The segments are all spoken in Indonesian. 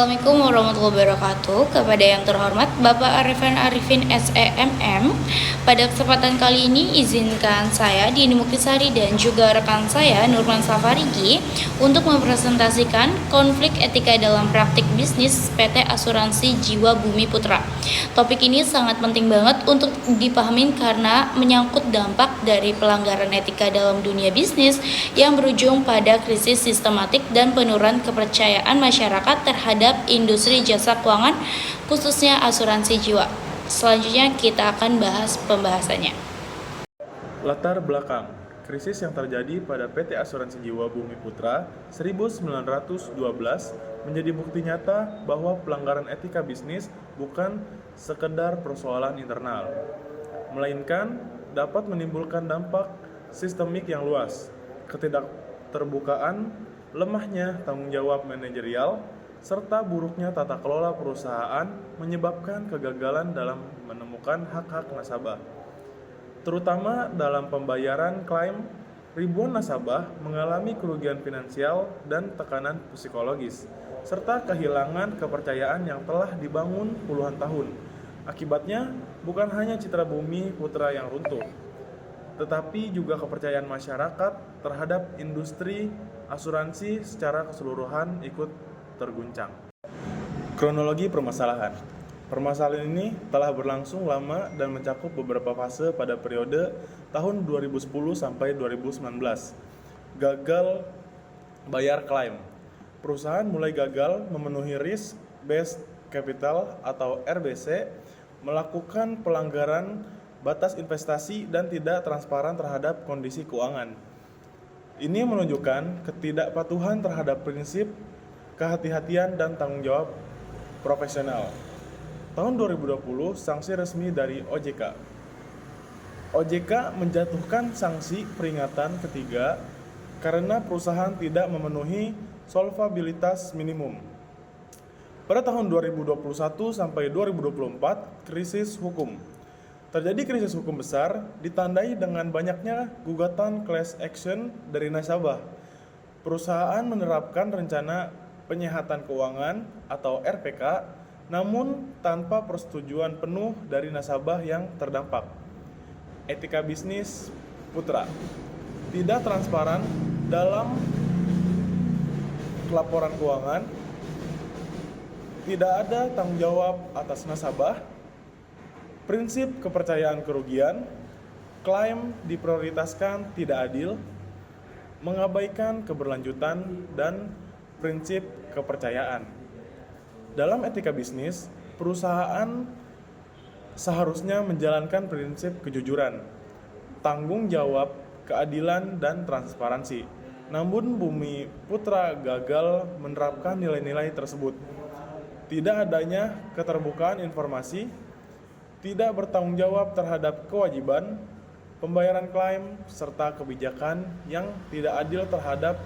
Assalamualaikum warahmatullahi wabarakatuh. Kepada yang terhormat Bapak Arifin SEMM, pada kesempatan kali ini izinkan saya Dini Muktisari dan juga rekan saya Nurman Safarigi untuk mempresentasikan konflik etika dalam praktik bisnis PT Asuransi Jiwa Bumi Putra. Topik ini sangat penting banget untuk dipahami karena menyangkut dampak dari pelanggaran etika dalam dunia bisnis yang berujung pada krisis sistematik dan penurunan kepercayaan masyarakat terhadap industri jasa keuangan, khususnya asuransi jiwa. Selanjutnya kita akan bahas pembahasannya. Latar belakang krisis yang terjadi pada PT Asuransi Jiwa Bumi Putra 1912 menjadi bukti nyata bahwa pelanggaran etika bisnis bukan sekedar persoalan internal, melainkan dapat menimbulkan dampak sistemik yang luas. Ketidakterbukaan, lemahnya tanggung jawab manajerial, serta buruknya tata kelola perusahaan menyebabkan kegagalan dalam menemukan hak-hak nasabah. Terutama dalam pembayaran klaim, ribuan nasabah mengalami kerugian finansial dan tekanan psikologis, serta kehilangan kepercayaan yang telah dibangun puluhan tahun. Akibatnya, bukan hanya citra Bumi Putra yang runtuh, tetapi juga kepercayaan masyarakat terhadap industri asuransi secara keseluruhan ikut terguncang. Kronologi permasalahan. Permasalahan ini telah berlangsung lama dan mencakup beberapa fase pada periode tahun 2010 sampai 2019. Gagal bayar klaim. Perusahaan mulai gagal memenuhi risk based capital atau RBC, melakukan pelanggaran batas investasi dan tidak transparan terhadap kondisi keuangan. Ini menunjukkan ketidakpatuhan terhadap prinsip kehati-hatian dan tanggung jawab profesional. Tahun 2020, sanksi resmi dari OJK. OJK menjatuhkan sanksi peringatan ketiga karena perusahaan tidak memenuhi solvabilitas minimum. Pada tahun 2021 sampai 2024, krisis hukum. Terjadi krisis hukum besar ditandai dengan banyaknya gugatan class action dari nasabah. Perusahaan menerapkan rencana penyehatan keuangan atau RPK, namun tanpa persetujuan penuh dari nasabah yang terdampak. Etika bisnis Putra tidak transparan dalam laporan keuangan, tidak ada tanggung jawab atas nasabah, prinsip kepercayaan kerugian, klaim diprioritaskan tidak adil, mengabaikan keberlanjutan, dan prinsip kepercayaan. Dalam etika bisnis, perusahaan seharusnya menjalankan prinsip kejujuran, tanggung jawab, keadilan, dan transparansi. Namun Bumi Putra gagal menerapkan nilai-nilai tersebut. Tidak adanya keterbukaan informasi, tidak bertanggung jawab terhadap kewajiban, pembayaran klaim, serta kebijakan yang tidak adil terhadap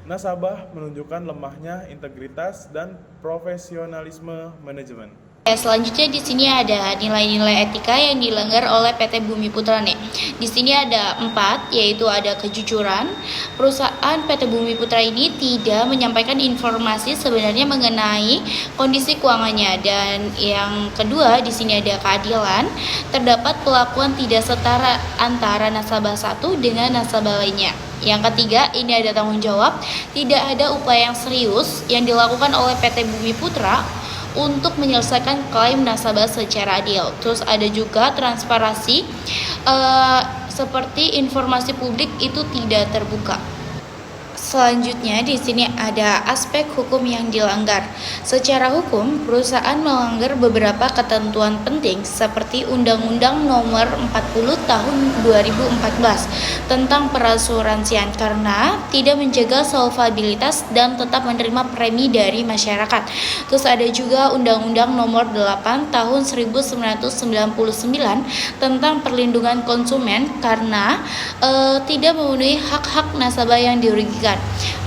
nasabah menunjukkan lemahnya integritas dan profesionalisme manajemen. Selanjutnya di sini ada nilai-nilai etika yang dilanggar oleh PT Bumi Putra nih. Di sini ada 4, yaitu ada kejujuran. Perusahaan PT Bumi Putra ini tidak menyampaikan informasi sebenarnya mengenai kondisi keuangannya, dan yang kedua di sini ada keadilan. Terdapat perlakuan tidak setara antara nasabah satu dengan nasabah lainnya. Yang ketiga, ini ada tanggung jawab. Tidak ada upaya yang serius yang dilakukan oleh PT Bumi Putra untuk menyelesaikan klaim nasabah secara adil. Terus ada juga transparansi, seperti informasi publik itu tidak terbuka. Selanjutnya di sini ada aspek hukum yang dilanggar. Secara hukum, perusahaan melanggar beberapa ketentuan penting seperti Undang-Undang Nomor 40 Tahun 2014 tentang perasuransian karena tidak menjaga solvabilitas dan tetap menerima premi dari masyarakat. Terus ada juga Undang-Undang Nomor 8 Tahun 1999 tentang perlindungan konsumen karena tidak memenuhi hak-hak nasabah yang dirugikan.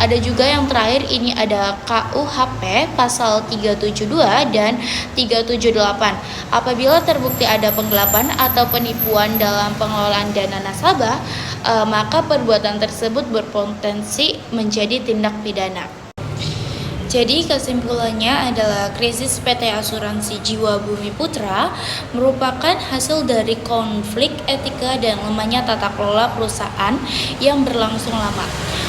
Ada juga yang terakhir, ini ada KUHP pasal 372 dan 378. Apabila terbukti ada penggelapan atau penipuan dalam pengelolaan dana nasabah, maka perbuatan tersebut berpotensi menjadi tindak pidana. Jadi kesimpulannya adalah krisis PT Asuransi Jiwa Bumi Putra merupakan hasil dari konflik etika dan lemahnya tata kelola perusahaan yang berlangsung lama.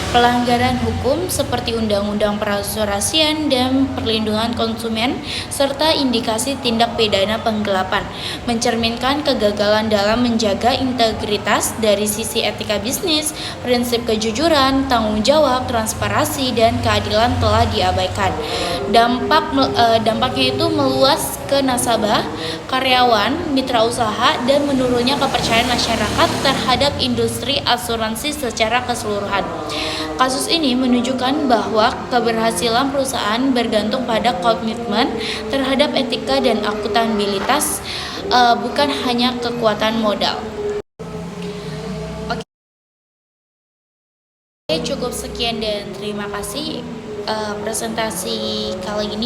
Pelanggaran hukum seperti Undang-Undang Perasuransian dan Perlindungan Konsumen serta indikasi tindak pidana penggelapan mencerminkan kegagalan dalam menjaga integritas dari sisi etika bisnis, prinsip kejujuran, tanggung jawab, transparansi, dan keadilan telah diabaikan. Dampaknya itu meluas ke nasabah, karyawan, mitra usaha, dan menurunnya kepercayaan masyarakat terhadap industri asuransi secara keseluruhan. Kasus ini menunjukkan bahwa keberhasilan perusahaan bergantung pada komitmen terhadap etika dan akuntabilitas, bukan hanya kekuatan modal. Oke, cukup sekian dan terima kasih presentasi kali ini.